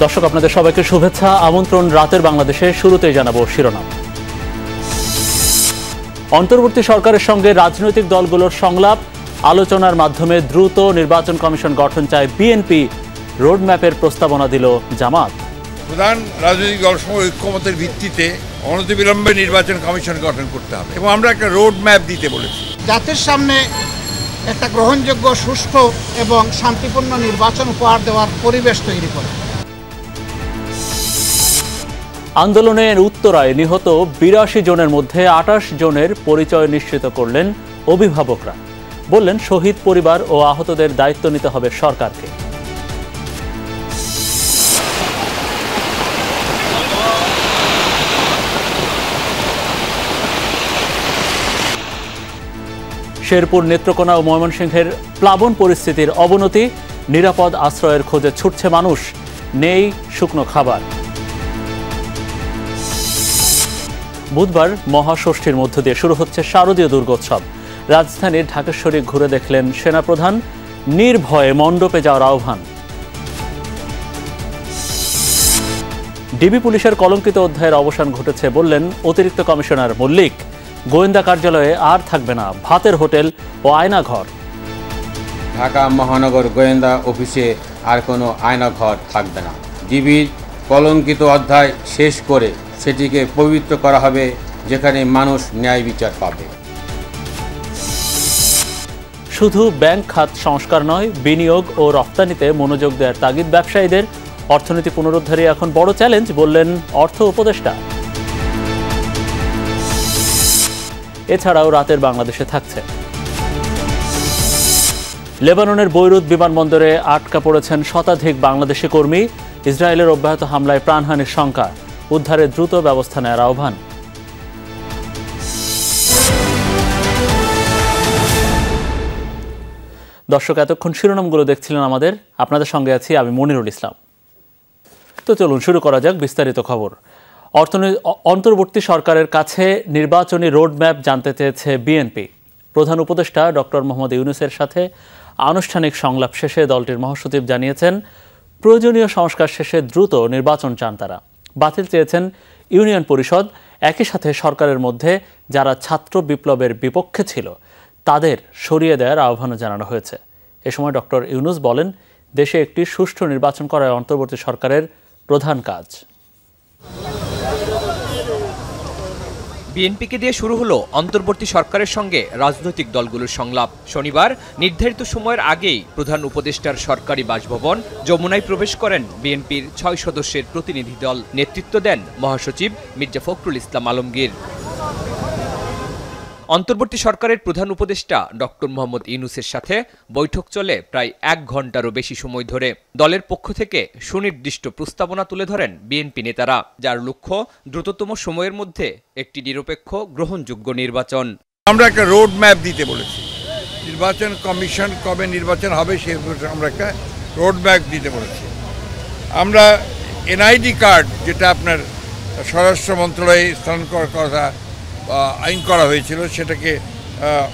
দর্শক, আপনাদের সবাইকে শুভেচ্ছা, আমন্ত্রণ রাতের বাংলাদেশে। শুরুতেই জানাবো শিরোনাম। অন্তর্বর্তী সরকারের সঙ্গে রাজনৈতিক দলগুলোর সংলাপ, আলোচনার মাধ্যমে দ্রুত নির্বাচন কমিশন গঠন চায় বিএনপি। রোডম্যাপের প্রস্তাবনা দিল জামাত। প্রধান রাজনৈতিক দলসমূহ ঐক্যমতের ভিত্তিতে অনতিবিলম্বে নির্বাচন কমিশন গঠন করতে হবে এবং আমরা একটা রোড ম্যাপ দিতে বলেছি। জাতির সামনে একটা গ্রহণযোগ্য, সুষ্ঠু এবং শান্তিপূর্ণ নির্বাচন উপহার দেওয়ার পরিবেশ তৈরি করে। আন্দোলনের উত্তরায় নিহত ৮২ জনের মধ্যে ২৮ জনের পরিচয় নিশ্চিত করলেন অভিভাবকরা। বললেন, শহীদ পরিবার ও আহতদের দায়িত্ব নিতে হবে সরকারকে। শেরপুর, নেত্রকোনা ও ময়মনসিংহের প্লাবন পরিস্থিতির অবনতি, নিরাপদ আশ্রয়ের খোঁজে ছুটছে মানুষ, নেই শুকনো খাবার। বুধবার মহাষষ্ঠীর মধ্য দিয়ে শুরু হচ্ছে শারদীয় দুর্গোৎসব। রাজধানীর ঢাকেশ্বরী ঘুরে দেখলেন সেনাপ্রধান, নির্ভয়ে মণ্ডপে যাওয়ার আহ্বান। ডিবি পুলিশের কলঙ্কিত অধ্যায়ের অবসান ঘটেছে বললেন অতিরিক্ত কমিশনার মল্লিক। গোয়েন্দা কার্যালয়ে আর থাকবে না ভাতের হোটেল ও আয়নাঘর। ঢাকা মহানগর গোয়েন্দা অফিসে আর কোনো আয়নাঘর থাকবে না। ডিবির কলঙ্কিত অধ্যায় শেষ করে সেটিকে পবিত্র করা হবে, যেখানে মানুষ ন্যায় বিচার পাবে। শুধু ব্যাংক খাত সংস্কার নয়, বিনিয়োগ ও রপ্তানিতে মনোযোগ দেওয়ার তাগিদ ব্যবসায়ীদের। অর্থনীতি পুনরুদ্ধারই এখন বড় চ্যালেঞ্জ বললেন অর্থ উপদেষ্টা। এছাড়াও রাতের বাংলাদেশে থাকছে, লেবাননের বৈরুত বিমানবন্দরে আটকা পড়েছেন শতাধিক বাংলাদেশি কর্মী। ইসরায়েলের অব্যাহত হামলায় প্রাণহানির শঙ্কা, উদ্ধারে দ্রুত ব্যবস্থা নেওয়ার আহ্বান। দর্শক, এতক্ষণ শিরোনামগুলো দেখছিলেন আমাদের। আপনাদের সঙ্গে আছি আমি মনিরুল ইসলাম। তো চলুন শুরু করা যাক বিস্তারিত খবর। অন্তর্বর্তী সরকারের কাছে নির্বাচনী রোডম্যাপ জানতে চেয়েছে বিএনপি। প্রধান উপদেষ্টা ডক্টর মোহাম্মদ ইউনূসের সাথে আনুষ্ঠানিক সংলাপ শেষে দলটির মহাসচিব জানিয়েছেন, প্রয়োজনীয় সংস্কার শেষে দ্রুত নির্বাচন চান তারা। বাতিল চেয়েছেন ইউনিয়ন পরিষদ। একই সাথে সরকারের মধ্যে যারা ছাত্র বিপ্লবের বিপক্ষে ছিল তাদের সরিয়ে দেওয়ার আহ্বানও জানানো হয়েছে। এ সময় ডক্টর ইউনূস বলেন, দেশে একটি সুষ্ঠু নির্বাচন করাই অন্তর্বর্তী সরকারের প্রধান কাজ। বিএনপিকে দিয়ে শুরু হলো অন্তর্বর্তী সরকারের সঙ্গে রাজনৈতিক দলগুলোর সংলাপ। শনিবার নির্ধারিত সময়ের আগেই প্রধান উপদেষ্টার সরকারি বাসভবন যমুনায় প্রবেশ করেন বিএনপির ৬ সদস্যের প্রতিনিধি দল। নেতৃত্ব দেন মহাসচিব মির্জা ফখরুল ইসলাম আলমগীর। অন্তর্বর্তী সরকারের প্রধান উপদেষ্টা ডক্টর মোহাম্মদ ইউনূসের সাথে বৈঠক চলে প্রায় ১ ঘণ্টারও বেশি সময় ধরে। দলের পক্ষ থেকে সুনির্দিষ্ট প্রস্তাবনা তুলে ধরেন বিএনপি নেতারা, যার লক্ষ্য দ্রুততম সময়ের মধ্যে একটি নিরপেক্ষ গ্রহণযোগ্য নির্বাচন। আমরা একটা রোড ম্যাপ দিতে বলেছি। নির্বাচন কমিশন কবে নির্বাচন হবে সে আমরা একটা রোড ম্যাপ দিতে বলেছি। আমরা এনআইডি কার্ড, যেটা আপনার স্বরাষ্ট্র মন্ত্রণালয়ে স্থানান্তর করা আইন করা হয়েছিল, সেটাকে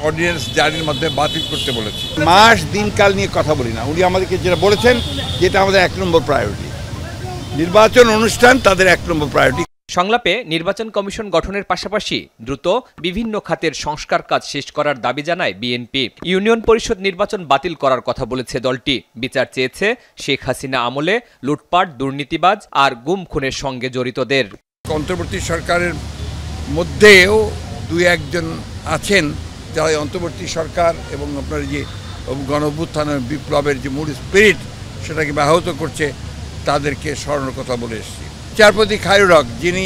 অর্ডিন্যান্স জারির মধ্যে বাতিল করতে বলেছি। মাস দিনকাল নিয়ে কথা বলি না, উনি আমাদেরকে যেটা বলেছেন যেটা আমাদের ১ নম্বর প্রায়োরিটি, নির্বাচন অনুষ্ঠান তাদের ১ নম্বর প্রায়োরিটি। সংলাপে নির্বাচন কমিশন গঠনের পাশাপাশি দ্রুত বিভিন্ন খাতের সংস্কার কাজ শেষ করার দাবি জানায় বিএনপি। ইউনিয়ন পরিষদ নির্বাচন বাতিল করার কথা বলেছে দলটি। বিচার চেয়েছে শেখ হাসিনা আমলে লুটপাট, দুর্নীতিবাজ আর গুম খুনের সঙ্গে জড়িতদের। অন্তর্বর্তী সরকারের মধ্যেও ২-১ জন আছেন যারা অন্তর্বর্তী সরকার এবং আপনার যে গণঅভ্যুত্থান বিপ্লবের যে মূল স্পিরিট সেটাকে ব্যাহত করছে, তাদেরকে স্মরণের কথা বলে এসেছি। বিচারপতি খায়রুল হক, যিনি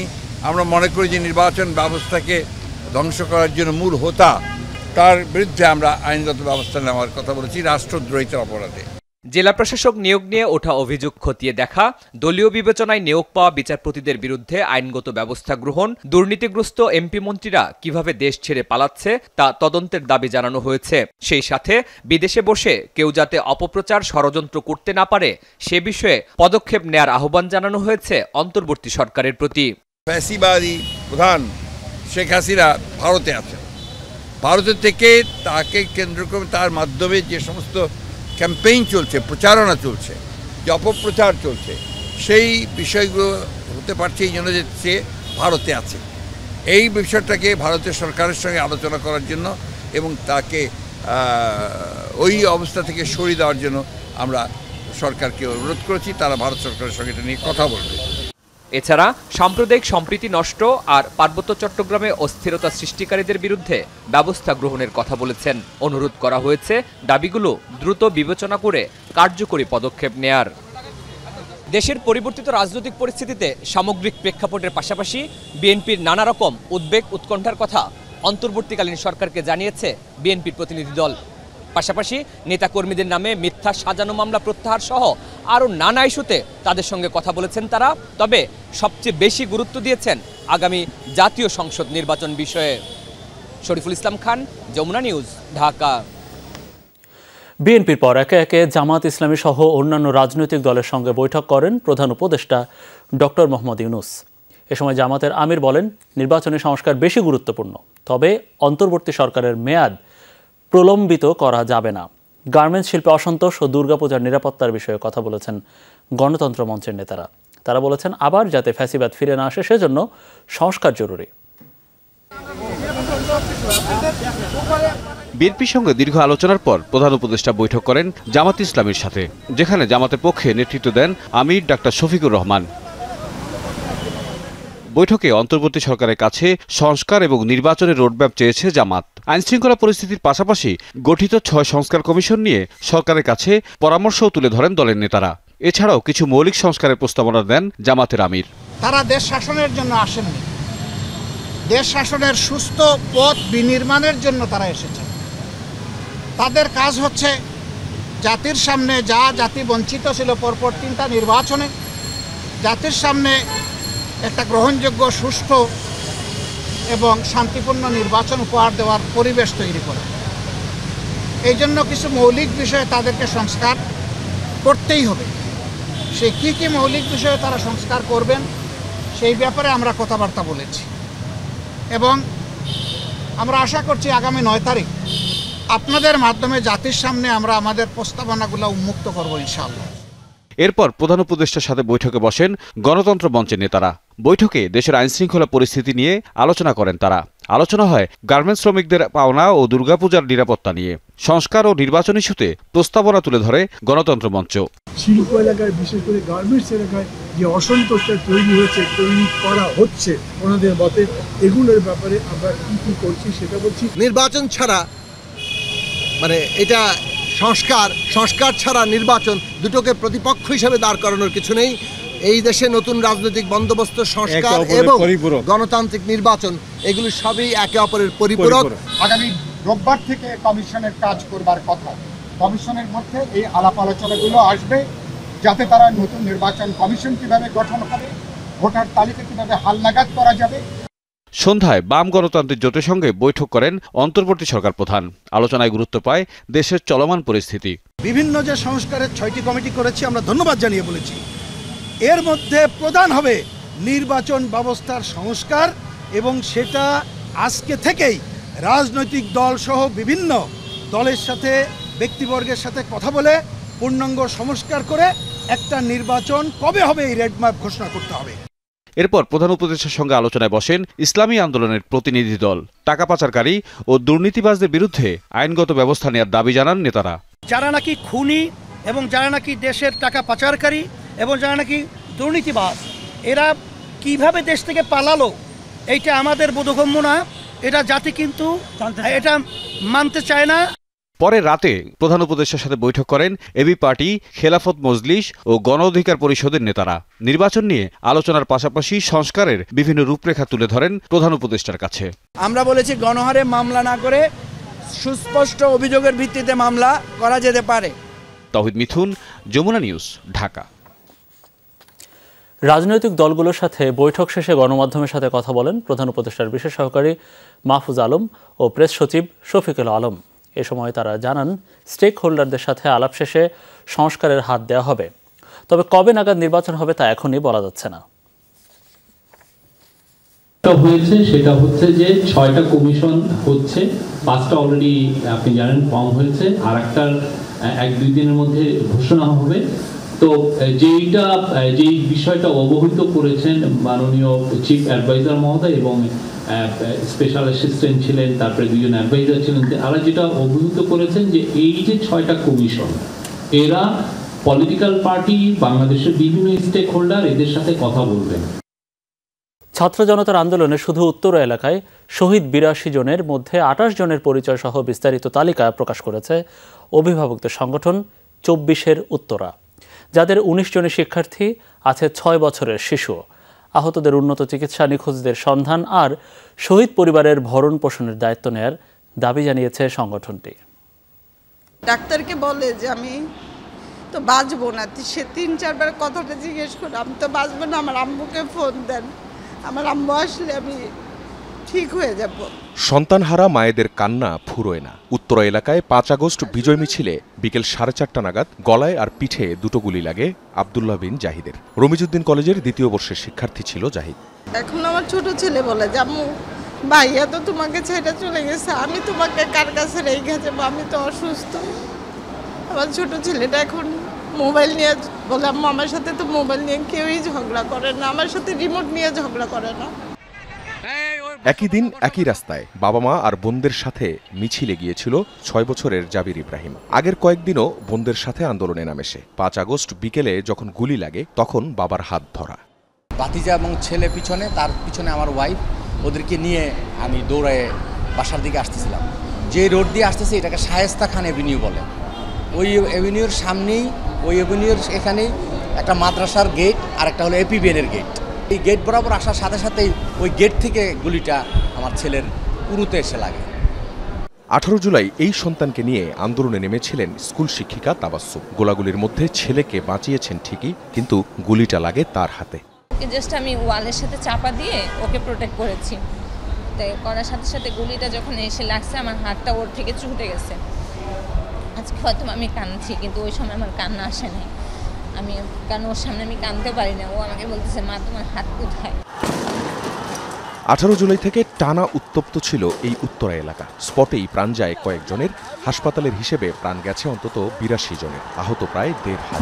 আমরা মনে করি যে নির্বাচন ব্যবস্থাকে ধ্বংস করার জন্য মূল হোতা, তার বিরুদ্ধে আমরা আইনগত ব্যবস্থা নেওয়ার কথা বলেছি রাষ্ট্রদ্রোহিতার অপরাধে। জেলা প্রশাসক নিয়োগ নিয়ে ওঠা অভিযোগ খতিয়ে দেখা, দলীয় বিবেচনায় নিয়োগ পাওয়া বিচারপতিদের বিরুদ্ধে আইনগত ব্যবস্থা গ্রহণ, দুর্নীতিগ্রস্ত এমপি মন্ত্রীরা কিভাবে দেশ ছেড়ে পালাচ্ছে তা তদন্তের দাবি জানানো হয়েছে। সেই সাথে বিদেশে বসে কেউ যাতে অপপ্রচার ষড়যন্ত্র করতে না পারে সে বিষয়ে পদক্ষেপ নেয়ার আহ্বান জানানো হয়েছে অন্তর্বর্তী সরকারের প্রতি। ফ্যাসিবাদী প্রধান শেখ হাসিনা ভারতে আছেন। ভারতের থেকে তাকে কেন্দ্র করে তার মাধ্যমে যে সমস্ত ক্যাম্পেইন চলছে, প্রচারণা চলছে, যে অপপ্রচার চলছে, সেই বিষয়গুলো হতে পারছে এই জন্য যে সে ভারতে আছে। এই বিষয়টাকে ভারতের সরকারের সঙ্গে আলোচনা করার জন্য এবং তাকে ওই অবস্থা থেকে সরিয়ে দেওয়ার জন্য আমরা সরকারকে অনুরোধ করেছি। তারা ভারত সরকারের সঙ্গে এটা নিয়ে কথা বলবে। এছাড়া সাম্প্রদায়িক সম্প্রীতি নষ্ট আর পার্বত্য চট্টগ্রামে অস্থিরতা সৃষ্টিকারীদের বিরুদ্ধে ব্যবস্থা গ্রহণের কথা বলেছেন। অনুরোধ করা হয়েছে দাবিগুলো দ্রুত বিবেচনা করে কার্যকরী পদক্ষেপ নেয়ার। দেশের পরিবর্তিত রাজনৈতিক পরিস্থিতিতে সামগ্রিক প্রেক্ষাপটের পাশাপাশি বিএনপির নানা রকম উদ্বেগ উৎকণ্ঠার কথা অন্তর্বর্তীকালীন সরকারকে জানিয়েছে বিএনপির প্রতিনিধি দল। পাশাপাশি নেতাকর্মীদের নামে মিথ্যা সাজানো মামলা প্রত্যাহার সহ আরও নানা ইস্যুতে তাদের সঙ্গে কথা বলেছেন তারা। তবে সবচেয়ে বেশি গুরুত্ব দিয়েছেন আগামী জাতীয় সংসদ নির্বাচন বিষয়ে। শরীফুল ইসলাম খান, যমুনা নিউজ, ঢাকা। বিএনপির পর একে একে জামাত ইসলামী সহ অন্যান্য রাজনৈতিক দলের সঙ্গে বৈঠক করেন প্রধান উপদেষ্টা ডক্টর মোহাম্মদ ইউনূস। এ সময় জামাতের আমির বলেন, নির্বাচনী সংস্কার বেশি গুরুত্বপূর্ণ, তবে অন্তর্বর্তী সরকারের মেয়াদ প্রলম্বিত করা যাবে না। গার্মেন্টস শিল্পে অসন্তোষ ও দুর্গাপূজার নিরাপত্তার বিষয়ে কথা বলেছেন গণতন্ত্র মঞ্চের নেতারা। তারা বলেছেন, আবার যাতে ফ্যাসিবাদ ফিরে না আসে সেজন্য সংস্কার জরুরি। বিএনপির সঙ্গে দীর্ঘ আলোচনার পর প্রধান উপদেষ্টা বৈঠক করেন জামাত ইসলামীর সাথে, যেখানে জামাতের পক্ষে নেতৃত্ব দেন আমির ডাক্তার শফিকুর রহমান। বৈঠকে অন্তর্বর্তী সরকারের কাছে সংস্কার এবং নির্বাচনের রোডম্যাপ চেয়েছে জামাত। আইনশৃঙ্খলা পরিস্থিতির পাশাপাশি গঠিত 6 সংস্কার কমিশন নিয়ে সরকারের কাছে পরামর্শও তুলে ধরেন দলের নেতারা। এছাড়াও কিছু মৌলিক সংস্কারের প্রস্তাবনা দেন জামাতের আমির। তারা দেশ শাসনের জন্য আসেননি, দেশ শাসনের সুস্থ পথ বিনির্মাণের জন্য তারা এসেছে। তাদের কাজ হচ্ছে জাতির সামনে যা জাতি বঞ্চিত ছিল পরপর 3টা নির্বাচনে, জাতির সামনে একটা গ্রহণযোগ্য, সুষ্ঠু এবং শান্তিপূর্ণ নির্বাচন উপহার দেওয়ার পরিবেশ তৈরি করা। এই জন্য কিছু মৌলিক বিষয়ে তাদেরকে সংস্কার করতেই হবে। সে কী মৌলিক বিষয়ে তারা সংস্কার করবেন সেই ব্যাপারে আমরা কথাবার্তা বলেছি এবং আমরা আশা করছি আগামী 9 তারিখ আপনাদের মাধ্যমে জাতির সামনে আমরা আমাদের প্রস্তাবনাগুলো উন্মুক্ত করব ইনশাআল্লাহ। এরপর প্রধান উপদেষ্টার সাথে বৈঠকে বসেন গণতন্ত্র মঞ্চের নেতারা। বৈঠকে দেশের আইনশৃঙ্খলা পরিস্থিতি নিয়ে আলোচনা করেন তারা। আলোচনা হয় গার্মেন্টস শ্রমিকদের পাওনা ও দুর্গাপূজার নিরাপত্তা নিয়ে। সংস্কার ও নির্বাচন ইস্যুতে প্রস্তাবনা তুলে ধরে গণতন্ত্র মঞ্চ। শিল্প এলাকায়, বিশেষ করে গার্মেন্টস এলাকায় যে অসন্তোষটা তৈরি করা হচ্ছে ওনাদের মতে, এগুলোর ব্যাপারে আমরা কি করছি সেটা বলছি। নির্বাচন ছাড়া মানে এটা সংস্কার ছাড়া নির্বাচন দুটোকে প্রতিপক্ষ হিসেবে দাঁড় করানোর কিছু নেই। এই দেশে নতুন রাজনৈতিক বন্দোবস্ত, সংস্কার এবং গণতান্ত্রিক নির্বাচন এগুলো সবই একে অপরের পরিপূরক। আগামী রোববার থেকে কমিশনের কাজ করবার কথা। কমিশনের মধ্যে এই আলাপ আলোচনাগুলো আসবে যাতে তারা নতুন নির্বাচন কমিশন কিভাবে গঠন হবে, ভোটার তালিকা কিভাবে হালনাগাদ করা যাবে। সন্ধ্যায় বাম গণতান্ত্রিক জোটের সঙ্গে বৈঠক করেন অন্তর্বর্তী সরকার প্রধান। আলোচনায় গুরুত্ব পায় দেশের চলমান পরিস্থিতি। বিভিন্ন যে সংস্কারের 6টি কমিটি করেছি, আমরা ধন্যবাদ জানিয়ে বলেছি। এর মধ্যে প্রধান হবে নির্বাচন ব্যবস্থার সংস্কার এবং সেটা আজকে থেকেই রাজনৈতিক দল সহ বিভিন্ন দলের সাথে, ব্যক্তিবর্গের সাথে কথা বলে পূর্ণাঙ্গ সংস্কার করে একটা নির্বাচন কবে হবে এই রোডম্যাপ ঘোষণা করতে হবে। এরপর প্রধান উপদেষ্টার সঙ্গে আলোচনায় বসেন ইসলামী আন্দোলনের প্রতিনিধি দল। টাকা পাচারকারী ও দুর্নীতিবাজদের বিরুদ্ধে আইনগত ব্যবস্থা নেওয়ার দাবি জানান নেতারা। যারা নাকি খুনি এবং যারা নাকি দেশের টাকা পাচারকারী এবং যারা নাকি দুর্নীতিবাজ, এরা কিভাবে দেশ থেকে পালালো এইটা আমাদের বোধগম্য না। এটা জাতি কিন্তু এটা মানতে চায় না। পরে রাতে প্রধান উপদেষ্টার সাথে বৈঠক করেন এবি পার্টি, খেলাফত মজলিস ও গণ অধিকার পরিষদের নেতারা। নির্বাচন নিয়ে আলোচনার পাশাপাশি সংস্কারের বিভিন্ন রূপরেখা তুলে ধরেন প্রধান উপদেষ্টার কাছে। আমরা বলেছি গণহারে মামলা না করে সুস্পষ্ট অভিযোগের ভিত্তিতে মামলা করা যেতে পারে। তাওহিদ মিথুন, যমুনা নিউজ, ঢাকা। রাজনৈতিক দলগুলোর সাথে বৈঠক শেষে গণমাধ্যমের সাথে কথা বলেন প্রধান উপদেষ্টার বিশেষ সহকারী মাহফুজ আলম ও প্রেস সচিব শফিকুল আলম। এ সময় তারা জানান, স্টেক হোল্ডারদের সাথে আলাপ শেষে সংস্কারের হাত দেওয়া হবে, তবে কবে নাগাদ নির্বাচন হবে তা এখনই বলা যাচ্ছে না। হয়েছে সেটা হচ্ছে যে 6টা কমিশন হচ্ছে, 5টা অলরেডি আপনি জানেন ফর্ম হয়েছে, আর একটার 1-2 দিনের মধ্যে ঘোষণা হবে। তো যেই বিষয়টা অবহিত করেছেন মাননীয় চিফ অ্যাডভাইজার মহোদয় এবং স্পেশাল অ্যাসিস্ট্যান্ট ছিলেন, তারপরে দুজন অ্যাডভাইজার ছিলেন, তারা যেটা অবহিত করেছেন যে এই যে 6টা কমিশন, এরা পলিটিক্যাল পার্টি, বাংলাদেশের বিভিন্ন স্টেক হোল্ডার এদের সাথে কথা বলবেন। ছাত্র জনতার আন্দোলনে শুধু উত্তর এলাকায় শহীদ 82 জনের মধ্যে 28 জনের পরিচয় সহ বিস্তারিত তালিকা প্রকাশ করেছে অভিভাবকদের সংগঠন 24-এর উত্তরা, যাদের 19 জনের শিক্ষার্থী, আছে 6 বছরের শিশু। আহতদের উন্নত চিকিৎসা, নিখোঁজদের সন্ধান আর শহীদ পরিবারের ভরণ পোষণের দায়িত্ব নেয়ার দাবি জানিয়েছে সংগঠনটি। ডাক্তারকে বলে যে আমি তো বাঁচবো না, সে 3-4 বার কথাটা জিজ্ঞেস করে আমি তো বাঁচবো না, আমার আম্মুকে ফোন দেন, আমার আম্মু আসলে আমি ঠিক হয়ে যাব। সন্তানহারা মায়েদের কান্না ফুরোয় না। উত্তরা এলাকায় 5 আগস্ট বিজয় মিছিলে বিকেল 4:30 নাগাদ গলায় আর পিঠে দুটো গুলি লাগে আব্দুল্লাহ বিন জাহিদের। রমিজউদ্দিন কলেজের 2য় বর্ষের শিক্ষার্থী ছিল জাহিদ। এখন আমার ছোট ছেলে বলে যে আম্মু ভাইয়া তো তোমাকে ছেড়ে চলে গেছে, আমি তোমাকে কার কাছে রেখে যাবো, আমি তো অসুস্থ। আমার ছোট ছেলেটা এখন মোবাইল নিয়ে বলে আম্মু আমার সাথে তো মোবাইল নিয়ে কেউই ঝগড়া করে না, আমার সাথে রিমোট নিয়ে ঝগড়া করে না। একই দিন একই রাস্তায় বাবা মা আর বোনদের সাথে মিছিলে গিয়েছিল 6 বছরের জাবির ইব্রাহিম। আগের কয়েকদিনও বোনদের সাথে আন্দোলনে নামে সে। 5 আগস্ট বিকেলে যখন গুলি লাগে তখন বাবার হাত ধরা। ভাতিজা এবং ছেলে পিছনে, তার পিছনে আমার ওয়াইফ, ওদেরকে নিয়ে আমি দৌড়ায় বাসার দিকে আসতেছিলাম। যে রোড দিয়ে আসতেছে এটাকে শায়েস্তা খান এভিনিউ বলে। ওই এভিনিউর সামনেই, ওই এভিনিউর এখানেই একটা মাদ্রাসার গেট আর একটা হলো এপিবিএনের গেট। এই গেট বরাবর আসার সাথে সাথেই ওই গেট থেকে গুলিটা আমার ছেলের উরুতে এসে লাগে। 18 জুলাই এই সন্তানকে নিয়ে আন্দোলনে নেমেছিলেন স্কুল শিক্ষিকা তাবাসসুম। গোলাগুলির মধ্যে ছেলেকে বাঁচিয়েছেন ঠিকই, কিন্তু গুলিটা লাগে তার হাতে। জাস্ট আমি ওয়ালের সাথে চাপা দিয়ে ওকে প্রোটেক্ট করেছি, তাই করার সাথে সাথে গুলিটা যখন এসে লাগছে আমার হাতটা ওর থেকে ছুটে গেছে। আজকে হয়তো আমি কাঁদছি, কিন্তু ওই সময় আমার কান্না আসে নাই। আমি কারণ ওর সামনে আমি কাঁদতে পারি না, ও আমাকে বলতেছে মা তোমার হাত কোথায়। 18 জুলাই থেকে টানা উত্তপ্ত ছিল এই উত্তরা এলাকা। স্পটেই প্রাণ যায় কয়েকজনের। হাসপাতালের হিসেবে প্রাণ গেছে অন্তত 82 জনের, আহত প্রায় 1,500।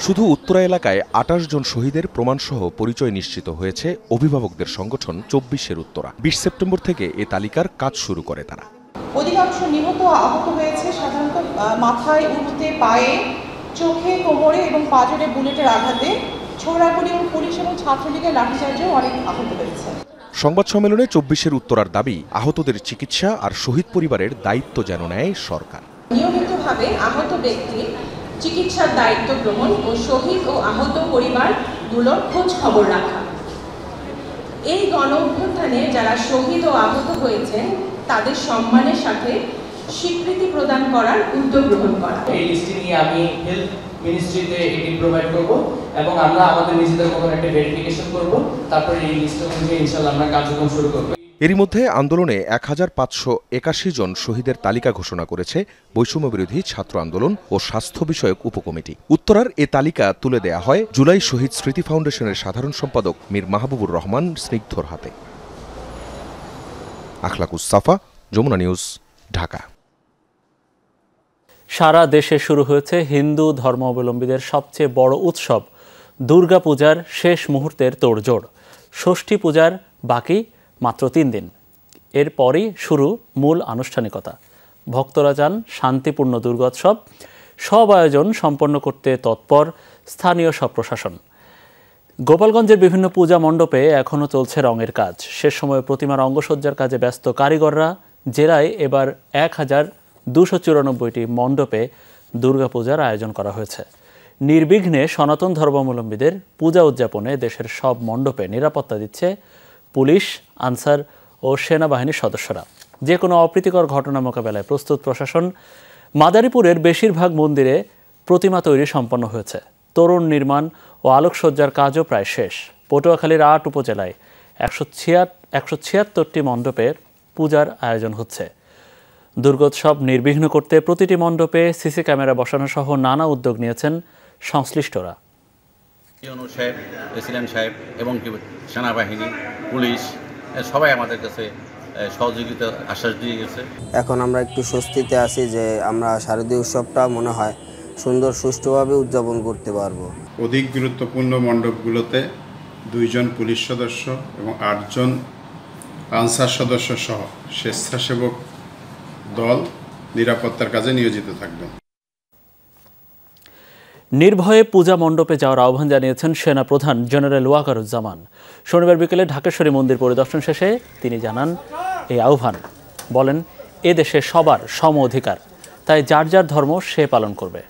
শুধু উত্তরা এলাকায় 28 জন শহীদের প্রমাণসহ পরিচয় নিশ্চিত হয়েছে অভিভাবকদের সংগঠন 24-এর উত্তরা। 20 সেপ্টেম্বর থেকে এ তালিকার কাজ শুরু করে তারা। অধিকাংশ নিহত আহত হয়েছে সাধারণত মাথায়, উরুতে, পায়ে, চোখে, কোমরে এবং পাঁজরে বুলেটের আঘাতে। ছোড়াগুলি এবং পুলিশ এবং ছাত্রলীগের লাঠিচার্জেও অনেক আহত হয়েছে। সংবাদ সম্মেলনে 24-এর উত্তরার দাবি, আহতদের চিকিৎসা আর শহীদ পরিবারের দায়িত্ব যেন নেয় সরকার। নিয়মিতভাবে আহত ব্যক্তির চিকিৎসার দায়িত্ব গ্রহণ ও শহীদ ও আহত পরিবারগুলোর খোঁজ খবর রাখা। এই গণ অভ্যুত্থানে যারা শহীদ ও আহত হয়েছেন তাদের সম্মানের সাথে স্বীকৃতি প্রদান করার উদ্যোগ গ্রহণ করা। এই লিস্টটি নিয়ে আমি হেলথ মিনিস্ট্রিতে এটি প্রোভাইড করব এবং আমরা আমাদের নিজেদের মতন একটা ভেরিফিকেশন করব, তারপরে এই লিস্ট অনুযায়ী ইনশাআল্লাহ আমরা কার্যক্রম শুরু করব। এরই মধ্যে আন্দোলনে 1581 জন শহীদের তালিকা ঘোষণা করেছে বৈষম্য বিরোধী ছাত্র আন্দোলন ও স্বাস্থ্য বিষয়ক উপকমিটি। উত্তরার এ তালিকা তুলে দেয়া হয় জুলাই শহীদ স্মৃতি ফাউন্ডেশনের সাধারণ সম্পাদক মীর মাহবুবুর রহমান স্নিগ্ধর হাতে। আখলাকুস সাফা, যমুনা নিউজ, ঢাকা। সারা দেশে শুরু হয়েছে হিন্দু ধর্মাবলম্বীদের সবচেয়ে বড় উৎসব দুর্গাপূজার শেষ মুহূর্তের তোড়জোড়। ষষ্ঠী পূজার বাকি মাত্র 3 দিন, এরপরই শুরু মূল আনুষ্ঠানিকতা। ভক্তরা চান শান্তিপূর্ণ দুর্গোৎসব। সব আয়োজন সম্পন্ন করতে তৎপর স্থানীয় সব প্রশাসন। গোপালগঞ্জের বিভিন্ন পূজা মণ্ডপে এখনও চলছে রঙের কাজ। শেষ সময়ে প্রতিমার অঙ্গসজ্জার কাজে ব্যস্ত কারিগররা। জেলায় এবার 1294টি মণ্ডপে দুর্গাপূজার আয়োজন করা হয়েছে। নির্বিঘ্নে সনাতন ধর্মাবলম্বীদের পূজা উদযাপনে দেশের সব মণ্ডপে নিরাপত্তা দিচ্ছে পুলিশ, আনসার ও সেনাবাহিনীর সদস্যরা। যে কোনো অপ্রীতিকর ঘটনা মোকাবেলায় প্রস্তুত প্রশাসন। মাদারীপুরের বেশিরভাগ মন্দিরে প্রতিমা তৈরি সম্পন্ন হয়েছে। তোরণ নির্মাণ ও আলোকসজ্জার কাজও প্রায় শেষ। পটুয়াখালীর 8 উপজেলায় 176টি মণ্ডপে পূজার আয়োজন হচ্ছে। দুর্গোৎসব নির্বিঘ্ন করতে প্রতিটি মণ্ডপে সিসি ক্যামেরা বসানো সহ নানা উদ্যোগ নিয়েছেন সংশ্লিষ্টরা। সাহেব, প্রেসিডেন্ট সাহেব এবং সেনাবাহিনী, পুলিশ সবাই আমাদের কাছে সহযোগিতা আশ্বাস দিয়ে গেছে। এখন আমরা একটু স্বস্তিতে আছি যে আমরা শারদীয় উৎসবটা মনে হয় সুন্দর সুষ্ঠুভাবে উদযাপন করতে পারবো। অধিক গুরুত্বপূর্ণ মণ্ডপগুলোতে 2 জন পুলিশ সদস্য এবং 8 জন আনসার সদস্য সহ স্বেচ্ছাসেবক দল নিরাপত্তার কাজে নিয়োজিত থাকবেন। নির্ভয়ে পূজা মণ্ডপে যাওয়ার আহ্বান জানিয়েছেন সেনা প্রধান জেনারেল ওয়াকারুজ্জামান। শনিবার বিকেলে ঢাকেশ্বরী মন্দির পরিদর্শন শেষে তিনি জানান এই আহ্বান, বলেন এ দেশে সবার সম অধিকার, তাই যার যার ধর্ম সে পালন করবে।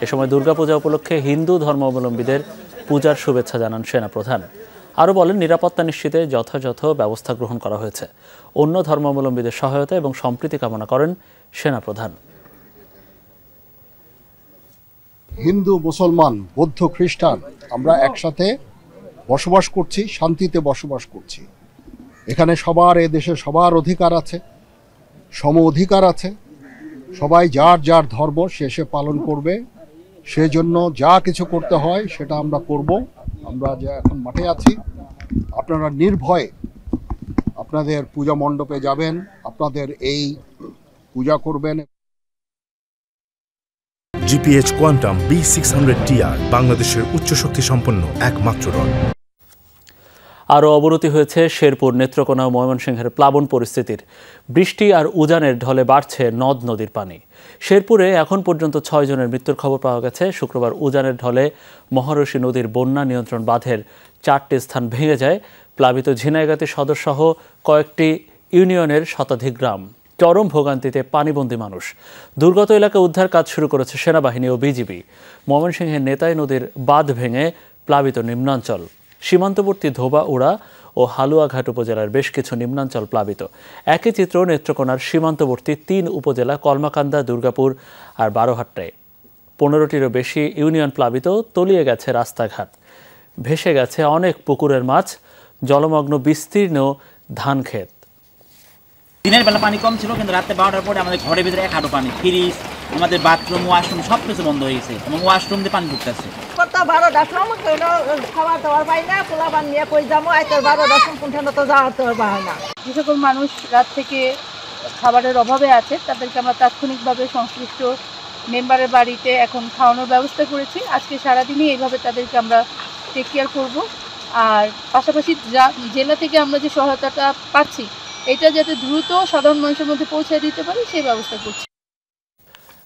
এ সময় দুর্গাপূজা উপলক্ষে হিন্দু ধর্মাবলম্বীদের পূজার শুভেচ্ছা জানান সেনা প্রধান। আরও বলেন নিরাপত্তা নিশ্চিতে যথাযথ ব্যবস্থা গ্রহণ করা হয়েছে। অন্য ধর্মাবলম্বীদের সহায়তা এবং সম্প্রীতি কামনা করেন সেনা প্রধান। হিন্দু, মুসলমান, বৌদ্ধ, খ্রিস্টান আমরা একসাথে বসবাস করছি, শান্তিতে বসবাস করছি। এখানে সবার, এ দেশে সবার অধিকার আছে, সম অধিকার আছে। সবাই যার যার ধর্ম সে পালন করবে। সেজন্য যা কিছু করতে হয় সেটা আমরা করব। আমরা যে এখন মাঠে আছি, আপনারা নির্ভয়ে আপনাদের পূজা মণ্ডপে যাবেন, আপনাদের এই পূজা করবেন। জিপিএইচ কোয়ান্টাম B600TR বাংলাদেশের উচ্চ শক্তি সম্পন্ন একমাত্র রড। আরও অবনতি হয়েছে শেরপুর, নেত্রকোনা ও ময়মনসিংহের প্লাবন পরিস্থিতির। বৃষ্টি আর উজানের ঢলে বাড়ছে নদ নদীর পানি। শেরপুরে এখন পর্যন্ত 6 জনের মৃত্যুর খবর পাওয়া গেছে। শুক্রবার উজানের ঢলে মহারশী নদীর বন্যা নিয়ন্ত্রণ বাঁধের 4টি স্থান ভেঙে যায়। প্লাবিত ঝিনাইগাতি সদর সহ কয়েকটি ইউনিয়নের শতাধিক গ্রাম। চরম ভোগান্তিতে পানিবন্দী মানুষ। দুর্গত এলাকা উদ্ধার কাজ শুরু করেছে সেনাবাহিনী ও বিজিবি। ময়মনসিংহের নেতাই নদীর বাঁধ ভেঙে প্লাবিত নিম্নাঞ্চল। সীমান্তবর্তী ধোবাউড়া ও হালুয়াঘাট উপজেলার বেশ কিছু নিম্নাঞ্চল প্লাবিত। একই চিত্র নেত্রকোনার সীমান্তবর্তী 3 উপজেলা কলমাকান্দা, দুর্গাপুর আর বারোহাট্টায়। 15টিরও বেশি ইউনিয়ন প্লাবিত। তলিয়ে গেছে রাস্তাঘাট, ভেসে গেছে অনেক পুকুরের মাছ, জলমগ্ন বিস্তীর্ণ ধান ক্ষেত। দিনের বেলা পানি কম ছিল, কিন্তু রাতে 12টার পরে আমাদের ঘরের ভিতরে 1 হাঁটু পানি। ফ্রিজ, আমাদের বাথরুম, ওয়াশরুম সব কিছু বন্ধ হয়ে গেছে এবং ওয়াশরুম দিয়ে পানি ঢুকতেছে। কত 12টার সময় খাবার দাবার পাই না, পোলা পান নিয়ে কই যাবো, আইতে 12টার সময় কোনখানে তো যাওয়া তো হয় না। যে সকল মানুষ রাত থেকে খাবারের অভাবে আছে তাদেরকে আমরা তাৎক্ষণিকভাবে সংশ্লিষ্ট মেম্বারের বাড়িতে এখন খাওয়ানোর ব্যবস্থা করেছি। আজকে সারাদিনই এইভাবে তাদেরকে আমরা টেক কেয়ার করব। আর পাশাপাশি জেলা থেকে আমরা যে সহায়তাটা পাচ্ছি এটা যাতে দ্রুত সাধারণ মানুষের মধ্যে পৌঁছে দিতে পারি সেই ব্যবস্থা করছি।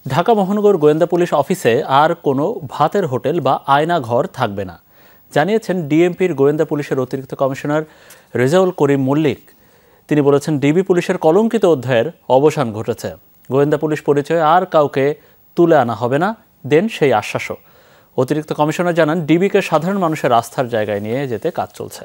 ঢাকা মহানগর গোয়েন্দা পুলিশ অফিসে আর কোনো ভাতের হোটেল বা আয়না ঘর থাকবে না, জানিয়েছেন ডিএমপির গোয়েন্দা পুলিশের অতিরিক্ত কমিশনার রেজাউল করিম মল্লিক। তিনি বলেছেন ডিবি পুলিশের কলঙ্কিত অধ্যায়ের অবসান ঘটেছে। গোয়েন্দা পুলিশ পরিচয়ে আর কাউকে তুলে আনা হবে না, দেন সেই আশ্বাসও। অতিরিক্ত কমিশনার জানান ডিবিকে সাধারণ মানুষের আস্থার জায়গায় নিয়ে যেতে কাজ চলছে।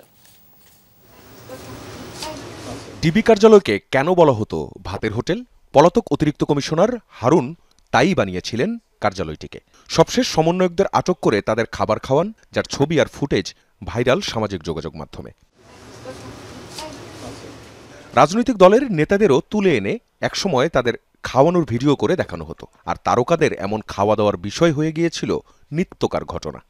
ডিবি কার্যালয়কে কেন বলা হতো ভাতের হোটেল? পলাতক অতিরিক্ত কমিশনার হারুন তাই বানিয়েছিলেন কার্যালয়টিকে। সবশেষ সমন্বয়কদের আটক করে তাদের খাবার খাওয়ান, যার ছবি আর ফুটেজ ভাইরাল সামাজিক যোগাযোগ মাধ্যমে। রাজনৈতিক দলের নেতাদেরও তুলে এনে একসময় তাদের খাওয়ানোর ভিডিও করে দেখানো হতো, আর তারকাদের এমন খাওয়া দাওয়ার বিষয় হয়ে গিয়েছিল নিত্যকার ঘটনা।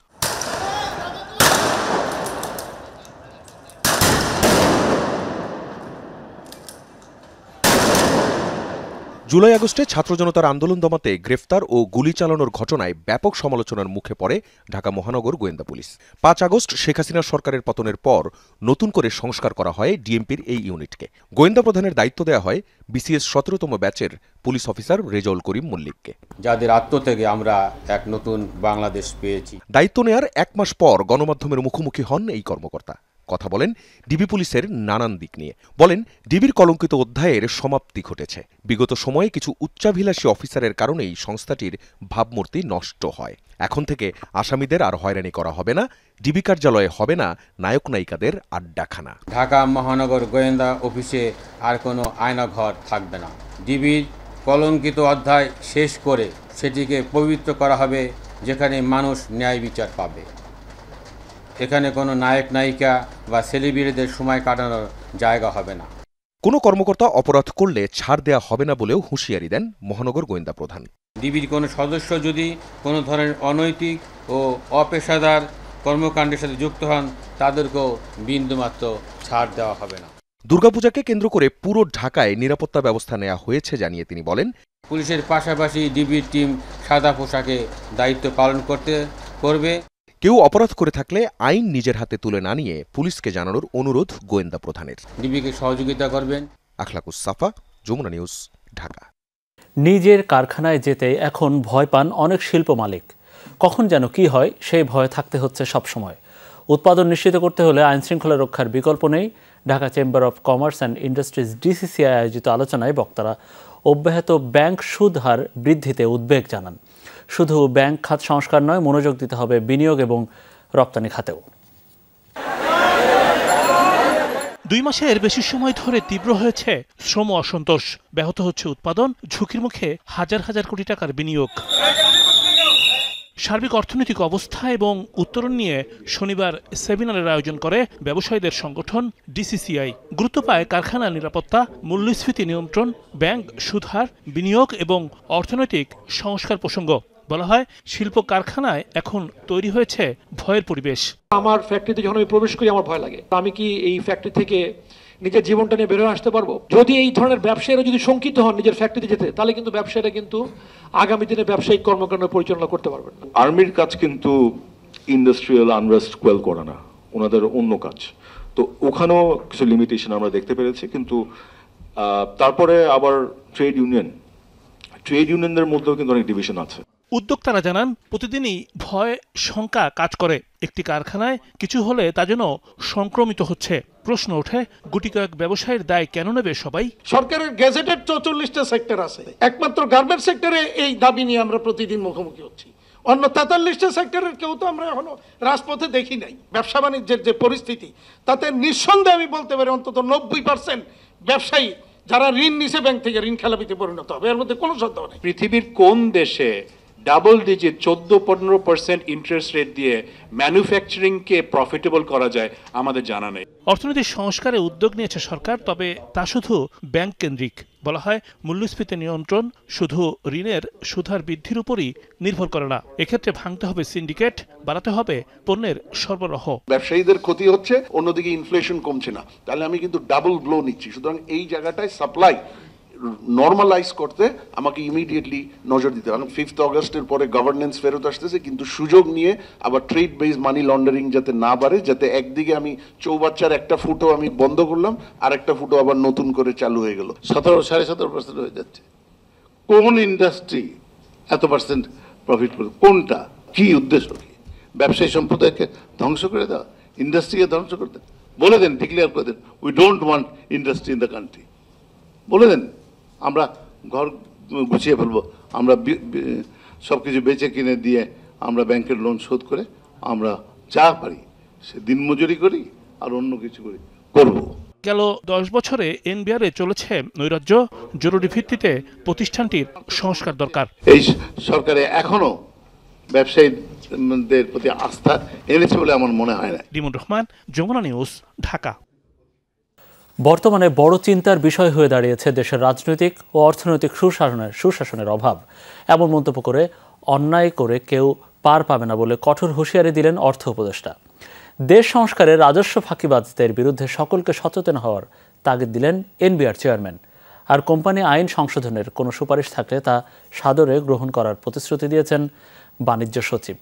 জুলাই আগস্টে ছাত্র জনতার আন্দোলন দমাতে গ্রেফতার ও গুলি চালানোর ঘটনায় ব্যাপক সমালোচনার মুখে পড়ে ঢাকা মহানগর গোয়েন্দা পুলিশ। 5 আগস্ট শেখ হাসিনা সরকারের পতনের পর নতুন করে সংস্কার করা হয় ডিএমপির এই ইউনিটকে। গোয়েন্দা প্রধানের দায়িত্ব দেওয়া হয় বিসিএস 17তম ব্যাচের পুলিশ অফিসার রেজাউল করিম মল্লিককে। যাদের আত্মত্যাগে আমরা এক নতুন বাংলাদেশ পেয়েছি। দায়িত্ব নেয়ার 1 মাস পর গণমাধ্যমের মুখোমুখি হন এই কর্মকর্তা। কথা বলেন ডিবি পুলিশের নানান দিক নিয়ে। বলেন ডিবির কলঙ্কিত অধ্যায়ের সমাপ্তি ঘটেছে। বিগত সময়ে কিছু উচ্চাভিলাষী অফিসারের কারণেই সংস্থাটির ভাবমূর্তি নষ্ট হয়। এখন থেকে আসামিদের আর হয়রানি করা হবে না, ডিবি কার্যালয়ে হবে না নায়ক নায়িকাদের আড্ডাখানা। ঢাকা মহানগর গোয়েন্দা অফিসে আর কোনো আয়নাঘর থাকবে না। ডিবির কলঙ্কিত অধ্যায় শেষ করে সেটিকে পবিত্র করা হবে, যেখানে মানুষ ন্যায় বিচার পাবে। এখানে কোনো নায়ক নায়িকা বা সেলিব্রিটিদের সময় কাটানোর জায়গা হবে না। কোনো কর্মকর্তা অপরাধ করলে ছাড় দেয়া হবে না বলেও হুঁশিয়ারি দেন মহানগর গোয়েন্দা প্রধান। ডিবির কোনো সদস্য যদি কোনো ধরনের অনৈতিক ও অপেশাদার কর্মকাণ্ডের সাথে যুক্ত হন, তাদেরকেও বিন্দুমাত্র ছাড় দেওয়া হবে না। দুর্গাপূজাকে কেন্দ্র করে পুরো ঢাকায় নিরাপত্তা ব্যবস্থা নেওয়া হয়েছে জানিয়ে তিনি বলেন, পুলিশের পাশাপাশি ডিবির টিম সাদা পোশাকে দায়িত্ব পালন করবে। কেউ অপরাধ করে থাকলে আইন নিজের হাতে তুলে না নিয়ে পুলিশকে জানানোর অনুরোধ গোয়েন্দা প্রধানের। ডিবিকে সহযোগিতা করবেন। আখলাকুস সাফা, যমুনা নিউজ, ঢাকা। নিজের কারখানায় যেতে এখন ভয় পান অনেক শিল্প মালিক। কখন যেন কি হয় সেই ভয়ে থাকতে হচ্ছে সবসময়। উৎপাদন নিশ্চিত করতে হলে আইনশৃঙ্খলা রক্ষার বিকল্প নেই। Dhaka chamber of commerce and industries DCCI আয়োজিত আলোচনায় বক্তারা অব্যাহত ব্যাংক সুদ হার বৃদ্ধিতে উদ্বেগ জানান। শুধু ব্যাংক খাত সংস্কার নয়, মনোযোগ দিতে হবে বিনিয়োগ এবং রপ্তানি খাতেও। 2 মাসের বেশি সময় ধরে তীব্র হয়েছে শ্রম অসন্তোষ, ব্যাহত হচ্ছে উৎপাদন, ঝুঁকির মুখে হাজার হাজার কোটি টাকার বিনিয়োগ। সার্বিক অর্থনৈতিক অবস্থা এবং উত্তরণ নিয়ে শনিবার সেমিনারের আয়োজন করে ব্যবসায়ীদের সংগঠন ডিসিসিআই। গুরুত্ব পায় কারখানার নিরাপত্তা, মূল্যস্ফীতি নিয়ন্ত্রণ, ব্যাংক সুদহার, বিনিয়োগ এবং অর্থনৈতিক সংস্কার প্রসঙ্গ। বলা হয়, শিল্প কারখানায় এখন তৈরি হয়েছে ভয়ের পরিবেশ। আমার ফ্যাক্টরিতে যখন আমি প্রবেশ করি আমার ভয় লাগে, আমি কি এই ফ্যাক্টরি থেকে নিজের জীবনটা নিয়ে বেরোয় আসতে পারবো? যদি এই ধরনের ব্যবসায়ীরা যদি শঙ্কিত হন নিজের ফ্যাক্টরিতে যেতে, তাহলে কিন্তু ব্যবসায়ীরা কিন্তু আগামী দিনে ব্যবসায়িক কর্মকাণ্ড পরিচালনা করতে পারবেন না। আর্মির কাজ কিন্তু ইন্ডাস্ট্রিয়াল আনরেস্ট কোয়েল করা না, ওনাদের অন্য কাজ। তো ওখানেও কিছু লিমিটেশন আমরা দেখতে পেরেছি। কিন্তু তারপরে আবার ট্রেড ইউনিয়নদের মধ্যেও কিন্তু অনেক ডিভিশন আছে। উদ্যোক্তারা জানান, প্রতিদিনই ভয় শঙ্কা কাজ করে। একটি কারখানায় কিছু হলে তা যেন সংক্রমিত হচ্ছে। প্রশ্ন ওঠে, গুটি কয়েক ব্যবসায়ীর দায় কেন নেবে সবাই? সরকারের গেজেটেড 44টা সেক্টর আছে, একমাত্র গার্মেন্টস সেক্টরে এই দাবি নিয়ে আমরা প্রতিদিন মুখোমুখি হচ্ছি। অন্য 43টা সেক্টরের কেউ তো আমরা এখনো রাজপথে দেখি নাই। ব্যবসা বাণিজ্যের যে পরিস্থিতি, তাতে নিঃসন্দেহে আমি বলতে পারি অন্তত 90% ব্যবসায়ী যারা ঋণ নিছে ব্যাংক থেকে ঋণ খেলাপিতে পরিণত হবে, এর মধ্যে কোনো সন্দেহ নেই। পৃথিবীর কোন দেশে ডাবল ডিজিট 14-15% ইন্টারেস্ট রেট দিয়ে ম্যানুফ্যাকচারিংকে প্রফিটেবল করা যায় আমাদের জানা নেই। অর্থনৈতিক সংস্কারে উদ্যোগ নিয়েছে সরকার, তবে তা শুধু ব্যাংক কেন্দ্রিক। বলা হয়, মূল্যস্ফীতি নিয়ন্ত্রণ শুধু ঋণের সুদহার বৃদ্ধির উপরই নির্ভর করে না। এক্ষেত্রে ভাঙতে হবে সিন্ডিকেট, বাড়াতে হবে পণ্যের সরবরাহ। ব্যবসায়ীদের ক্ষতি হচ্ছে, অন্যদিকে ইনফ্লেশন কমছে না, তাহলে আমি কিন্তু ডাবল ব্লো নিচ্ছি। সুতরাং এই জায়গাটায় সাপ্লাই নর্মালাইজ করতে আমাকে ইমিডিয়েটলি নজর দিতে হবে। 5 অগস্টের পরে গভর্নেন্স ফেরত আসতেছে, কিন্তু সুযোগ নিয়ে আবার ট্রেড বেসড মানি লন্ডারিং যাতে না বাড়ে, যাতে একদিকে আমি চৌবাচ্চার একটা ফুটো আমি বন্ধ করলাম, আর একটা ফুটো আবার নতুন করে চালু হয়ে গেল। 17.5% হয়ে যাচ্ছে। কোন ইন্ডাস্ট্রি এত পার্সেন্ট প্রফিট করবে? কোনটা? কি উদ্দেশ্য? কি ব্যবসায়ী সম্প্রদায়কে ধ্বংস করে দেওয়া, ইন্ডাস্ট্রিকে ধ্বংস করে দেন? বলে দেন, ডিক্লেয়ার করে দেন, we don't want industry in the country. বলে দেন, আমরা ঘর গুছিয়ে ফেলবো, আমরা সব কিছু বেচে কিনে দিয়ে আমরা ব্যাংকের লোন শোধ করে আমরা যা পারি সে দিনমজুরি করি আর অন্য কিছু করি করব। গেল 10 বছরে এনবিআরে চলেছে নৈরাজ্য। জরুরি ভিত্তিতে প্রতিষ্ঠানটির সংস্কার দরকার। এই সরকারে এখনো ব্যবসায়ীদের প্রতি আস্থা এনেছে বলে আমার মনে হয় না। রিমন রহমান, যমুনা নিউজ, ঢাকা। বর্তমানে বড় চিন্তার বিষয় হয়ে দাঁড়িয়েছে দেশের রাজনৈতিক ও অর্থনৈতিক সুশাসনের অভাব। এমন মন্তব্য করে অন্যায় করে কেউ পার পাবে না বলে কঠোর হুঁশিয়ারি দিলেন অর্থ উপদেষ্টা। দেশ সংস্কারে রাজস্ব ফাঁকিবাজদের বিরুদ্ধে সকলকে সচেতন হওয়ার তাগিদ দিলেন এনবিআর চেয়ারম্যান। আর কোম্পানি আইন সংশোধনের কোনো সুপারিশ থাকলে তা সাদরে গ্রহণ করার প্রতিশ্রুতি দিয়েছেন বাণিজ্য সচিব।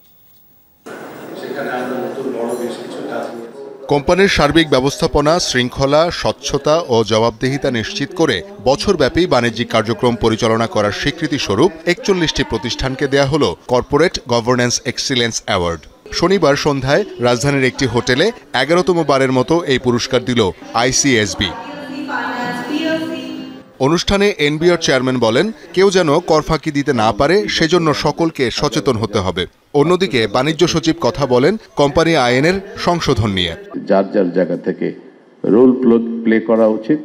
কোম্পানির সার্বিক ব্যবস্থাপনা, শৃঙ্খলা, স্বচ্ছতা ও জবাবদিহিতা নিশ্চিত করে বছরব্যাপী বাণিজ্যিক কার্যক্রম পরিচালনা করার স্বীকৃতি স্বরূপ 41টি প্রতিষ্ঠানকে দেয়া হল কর্পোরেট গভর্নেন্স এক্সিলেন্স অ্যাওয়ার্ড। শনিবার সন্ধ্যায় রাজধানীর একটি হোটেলে 11তম বারের মতো এই পুরস্কার দিল আইসিএসবি। অনুষ্ঠানে এনবিআর চেয়ারম্যান বলেন, কেউ যেন কর ফাঁকি দিতে না পারে সেজন্য সকলকে সচেতন হতে হবে। অন্যদিকে বাণিজ্য সচিব কথা বলেন কোম্পানি আইনের সংশোধন নিয়ে। যার যার জায়গা থেকে রোল প্লে করা উচিত।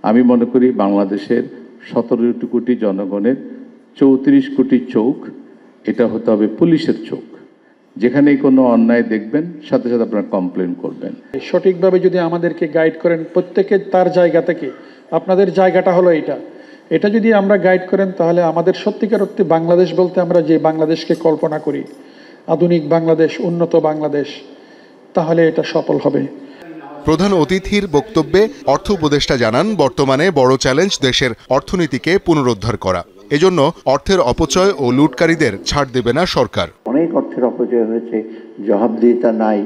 আমি মনে করি বাংলাদেশের 17 কোটি জনগণের 34 কোটি চোখ, এটা হতে হবে পুলিশের চোখ। যেখানেই কোনো অন্যায় দেখবেন সাথে সাথে আপনারা কমপ্লেন করবেন। সঠিকভাবে যদি আমাদেরকে গাইড করেন, প্রত্যেকে তার জায়গা থেকে, আপনাদের জায়গাটা হলো এটা যদি আমরা গাইড করেন, তাহলে আমাদের সত্যিকার অর্থে বাংলাদেশ বলতে আমরা যে বাংলাদেশকে কল্পনা করি, আধুনিক বাংলাদেশ, উন্নত বাংলাদেশ, তাহলে এটা সফল হবে। প্রধান অতিথির বক্তব্যে অর্থ উপদেষ্টা জানান, বর্তমানে বড় চ্যালেঞ্জ দেশের অর্থনীতিকে পুনরুদ্ধার করা। এজন্য অর্থের অপচয় ও লুটকারীদের ছাড় দেবে না সরকার। অনেক অর্থের অপচয় হয়েছে, জবাবদিহিতা নাই,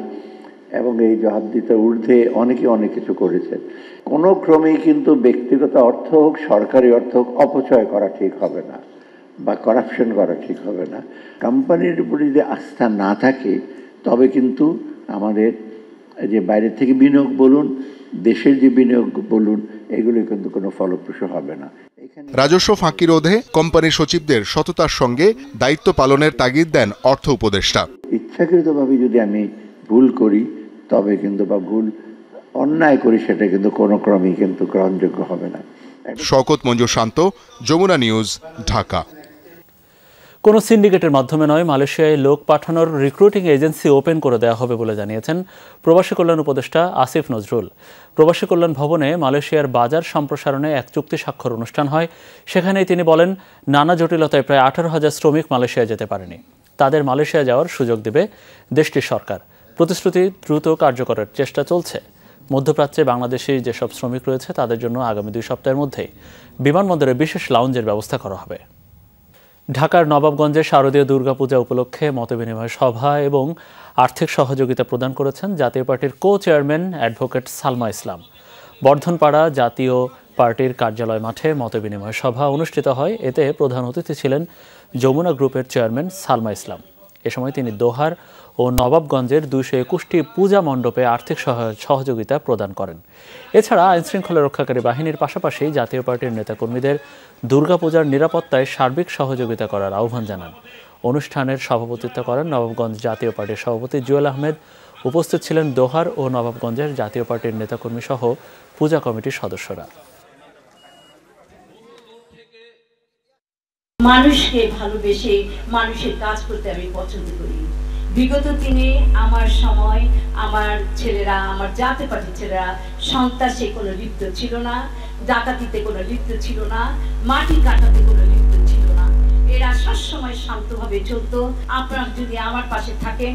এবং এই জবাবদিহিতার ঊর্ধ্বে অনেকে অনেক কিছু করেছে। কোনো ক্রমেই কিন্তু ব্যক্তিগত অর্থ হোক, সরকারি অর্থ হোক, অপচয় করা ঠিক হবে না বা করাপশন করা ঠিক হবে না। কোম্পানির উপরে যদি আস্থা না থাকে তবে কিন্তু আমাদের যে বাইরে থেকে বিনিয়োগ বলুন, দেশের যে বিনিয়োগ বলুন, এগুলো কিন্তু কোনো ফলপ্রসূ হবে না। রাজস্ব ফাঁকি রোধে কোম্পানি সচিবদের সততার সঙ্গে দায়িত্ব পালনের তাগিদ দেন অর্থ উপদেষ্টা। ইচ্ছাকৃতভাবে যদি আমি ভুল করি তবে কিন্তু বা ভুল অন্যায় করি সেটা কিন্তু কোনো ক্রমেই কিন্তু গ্রহণযোগ্য হবে না। শওকত মঞ্জুর শান্ত, যমুনা নিউজ, ঢাকা। কোনো সিন্ডিকেটের মাধ্যমে নয়, মালয়েশিয়ায় লোক পাঠানোর রিক্রুটিং এজেন্সি ওপেন করে দেওয়া হবে বলে জানিয়েছেন প্রবাসী কল্যাণ উপদেষ্টা আসিফ নজরুল। প্রবাসী কল্যাণ ভবনে মালয়েশিয়ার বাজার সম্প্রসারণে এক চুক্তি স্বাক্ষর অনুষ্ঠান হয়। সেখানেই তিনি বলেন, নানা জটিলতায় প্রায় 18,000 শ্রমিক মালয়েশিয়া যেতে পারেনি। তাদের মালয়েশিয়া যাওয়ার সুযোগ দেবে দেশটির সরকার। প্রতিশ্রুতি দ্রুত কার্যকরের চেষ্টা চলছে। মধ্যপ্রাচ্যে বাংলাদেশি যেসব শ্রমিক রয়েছে তাদের জন্য আগামী 2 সপ্তাহের মধ্যেই বিমানবন্দরে বিশেষ লাউঞ্জের ব্যবস্থা করা হবে। ঢাকার নবাবগঞ্জে শারদীয় দুর্গাপূজা উপলক্ষে মতবিনিময় সভা এবং আর্থিক সহযোগিতা প্রদান করেছেন জাতীয় পার্টির কো-চেয়ারম্যান অ্যাডভোকেট সালমা ইসলাম। বর্ধনপাড়া জাতীয় পার্টির কার্যালয় মাঠে মতবিনিময় সভা অনুষ্ঠিত হয়। এতে প্রধান অতিথি ছিলেন যমুনা গ্রুপের চেয়ারম্যান সালমা ইসলাম। এ সময় তিনি দোহার ও নবাবগঞ্জের 221টি পূজা মণ্ডপে আর্থিক সহযোগিতা প্রদান করেন। এছাড়া আইনশৃঙ্খলা রক্ষাকারী বাহিনীর পাশাপাশি জাতীয় পার্টির নেতাকর্মীদের দুর্গাপূজার নিরাপত্তায় সার্বিক সহযোগিতা করার আহ্বান জানান। অনুষ্ঠানের সভাপতিত্ব করেন নবাবগঞ্জ জাতীয় পার্টির সভাপতি জুয়েল আহমেদ। উপস্থিত ছিলেন দোহার ও নবাবগঞ্জের জাতীয় পার্টির নেতাকর্মী সহ পূজা কমিটির সদস্যরা। মানুষকে ভালোবেসে মানুষের কাজ করতে আমি পছন্দ করি। বিগত দিনে আমার সময় আমার ছেলেরা, আমার জাতীয় পার্টির ছেলেরা সন্ত্রাসে কোনো লিপ্ত ছিল না, ডাকাতিতে কোনো লিপ্ত ছিল না, মাটি কাটাতে কোনো লিপ্ত ছিল না। এরা সবসময় শান্তভাবে চলতো। আপনারা যদি আমার পাশে থাকেন,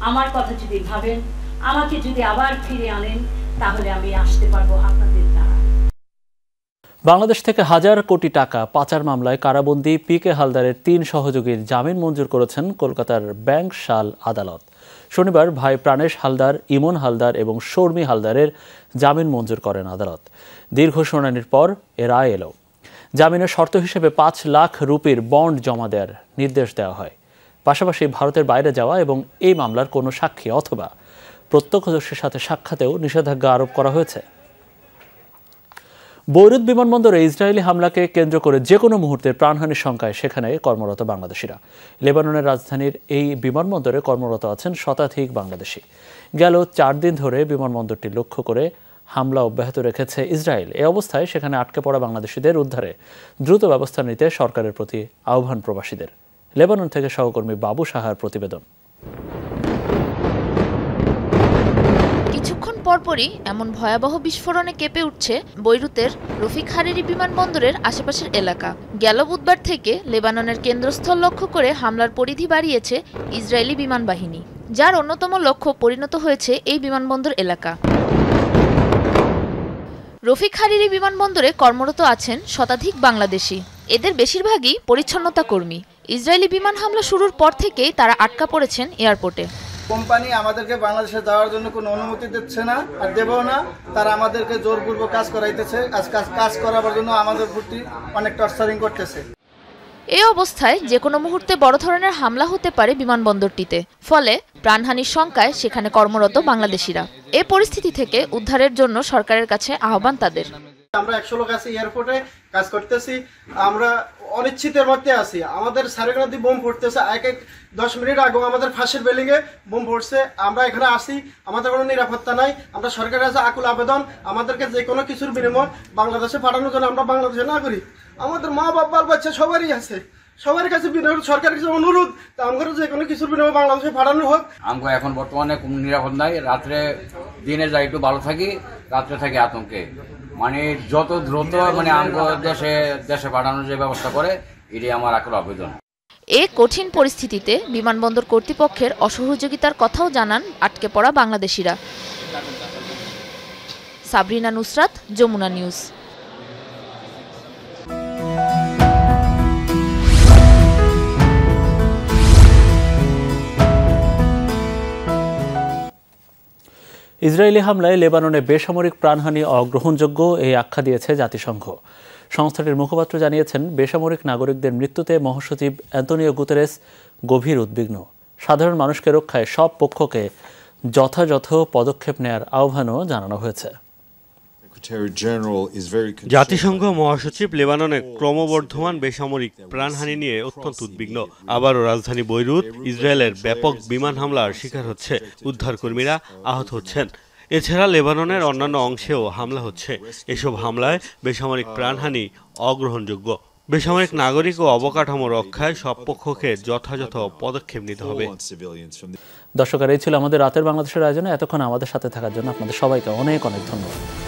আমার কথা যদি ভাবেন, আমাকে যদি আবার ফিরে আনেন, তাহলে আমি আসতে পারবো আপনাদের দ্বারা। বাংলাদেশ থেকে হাজার কোটি টাকা পাচার মামলায় কারাবন্দী পিকে হালদারের 3 সহযোগীর জামিন মঞ্জুর করেছেন কলকাতার ব্যাংক শাল আদালত। শনিবার ভাই প্রাণেশ হালদার, ইমন হালদার এবং শর্মী হালদারের জামিন মঞ্জুর করেন আদালত। দীর্ঘ শুনানির পর এ রায় এলো। জামিনের শর্ত হিসেবে 5 লাখ রুপির বন্ড জমা দেওয়ার নির্দেশ দেওয়া হয়। পাশাপাশি ভারতের বাইরে যাওয়া এবং এই মামলার কোনো সাক্ষী অথবা প্রত্যক্ষদর্শীর সাথে সাক্ষাতেও নিষেধাজ্ঞা আরোপ করা হয়েছে। বৈরুত বিমানবন্দরে ইসরায়েলি হামলাকে কেন্দ্র করে যে কোনো মুহূর্তে প্রাণহানির শঙ্কায় সেখানে কর্মরত বাংলাদেশিরা। লেবাননের রাজধানীর এই বিমানবন্দরে কর্মরত আছেন শতাধিক বাংলাদেশি। গেল 4 দিন ধরে বিমানবন্দরটি লক্ষ্য করে হামলা অব্যাহত রেখেছে ইসরায়েল। এই অবস্থায় সেখানে আটকে পড়া বাংলাদেশিদের উদ্ধারে দ্রুত ব্যবস্থা নিতে সরকারের প্রতি আহ্বান প্রবাসীদের। লেবানন থেকে সহকর্মী বাবু সাহার প্রতিবেদন। কিছুক্ষণ পরপরই এমন ভয়াবহ বিস্ফোরণে কেঁপে উঠছে বৈরুতের রফিক হারিরি বিমানবন্দরের আশেপাশের এলাকা। গেল বুধবার থেকে লেবাননের কেন্দ্রস্থল লক্ষ্য করে হামলার পরিধি বাড়িয়েছে ইসরায়েলি বিমান বাহিনী, যার অন্যতম লক্ষ্য পরিণত হয়েছে এই বিমানবন্দর এলাকা। রফিক হারিরি বিমানবন্দরে কর্মরত আছেন শতাধিক বাংলাদেশি। এদের বেশিরভাগই পরিচ্ছন্নতা কর্মী। ইসরায়েলি বিমান হামলা শুরুর পর থেকেই তারা আটকা পড়েছেন এয়ারপোর্টে। কোম্পানি আমাদেরকে বাংলাদেশে যাওয়ার জন্য কোনো অনুমতি দিচ্ছে না, আর দেবেও না। তারা আমাদেরকে জোরপূর্বক কাজ করাইতেছে, কাজ করাবার জন্য আমাদের প্রতি অনেক টর্চারিং করতেছে। এই অবস্থায় যে কোনো মুহূর্তে বড় ধরনের হামলা হতে পারে বিমানবন্দরটিতে, ফলে প্রাণহানির শঙ্কায় সেখানে কর্মরত বাংলাদেশিরা। এ পরিস্থিতি থেকে উদ্ধারের জন্য সরকারের কাছে আহ্বান তাদের। আমরা 100 লোক আছি এয়ারপোর্টে, কাজ করতেছি। আমরা অনিশ্চিতের মধ্যে আছি। আমাদের সারেগাদি বোম ফুটতেছে, 10 মিনিট আগে আমাদের ফাঁসের বিল্ডিংয়ে বোম ফুটছে। আমরা এখানে আসি, আমাদের কোনো নিরাপত্তা নাই। আমরা সরকারের কাছে আকুল আবেদন, আমাদেরকে যে কোনো কিছুর বিনিময় বাংলাদেশে পাঠানোর জন্য আমরা বাংলাদেশে না করি। আমাদের মা বাবা বাচ্চা সবারই আছে, সবার কাছে সরকারের কাছে অনুরোধ, আমাদের যে কোনো কিছুর বিনিময় বাংলাদেশে পাঠানো হোক। আমরা এখন বর্তমানে কোনো নিরাপদ নাই। রাত্রে দিনে যাই একটু ভালো থাকি, রাত্রে থাকি আতঙ্কে। মানে যত দ্রুত মানে আমরা দেশে পাঠানোর যে ব্যবস্থা করে, এটাই আমার আকুল আবেদন। এ কঠিন পরিস্থিতিতে বিমানবন্দর কর্তৃপক্ষের অসহযোগিতার কথাও জানান আটকে পড়া বাংলাদেশিরা। সাবরিনা নুসরাত, যমুনা নিউজ। ইসরায়েলি হামলায় লেবাননে বেসামরিক প্রাণহানি অগ্রহণযোগ্য এই আখ্যা দিয়েছে জাতিসংঘ। সংস্থাটির মুখপাত্র জানিয়েছেন, বেসামরিক নাগরিকদের মৃত্যুতে মহাসচিব অ্যান্তোনিও গুতেরেস গভীর উদ্বিগ্ন। সাধারণ মানুষকে রক্ষায় সব পক্ষকে যথাযথ পদক্ষেপ নেয়ার আহ্বানও জানানো হয়েছে। জাতিসংঘ মহাসচিব লেবাননে ক্রমবর্ধমান বেসামরিক প্রাণহানি নিয়ে অত্যন্ত উদ্বিগ্ন। আবারও রাজধানী বৈরুত ইসরায়েলের ব্যাপক বিমান হামলার শিকার হচ্ছে, উদ্ধারকর্মীরা আহত হচ্ছেন। এছাড়া লেবাননের অন্যান্য অংশেও হামলা হচ্ছে। এসব হামলায় বেসামরিক প্রাণহানি অগ্রহণযোগ্য। বেসামরিক নাগরিক ও অবকাঠামো রক্ষায় সব পক্ষকে যথাযথ পদক্ষেপ নিতে হবে। দর্শক, এই ছিল আমাদের রাতের বাংলাদেশের আয়োজনে। এতক্ষণ আমাদের সাথে থাকার জন্য আপনাদের সবাইকে অনেক অনেক ধন্যবাদ।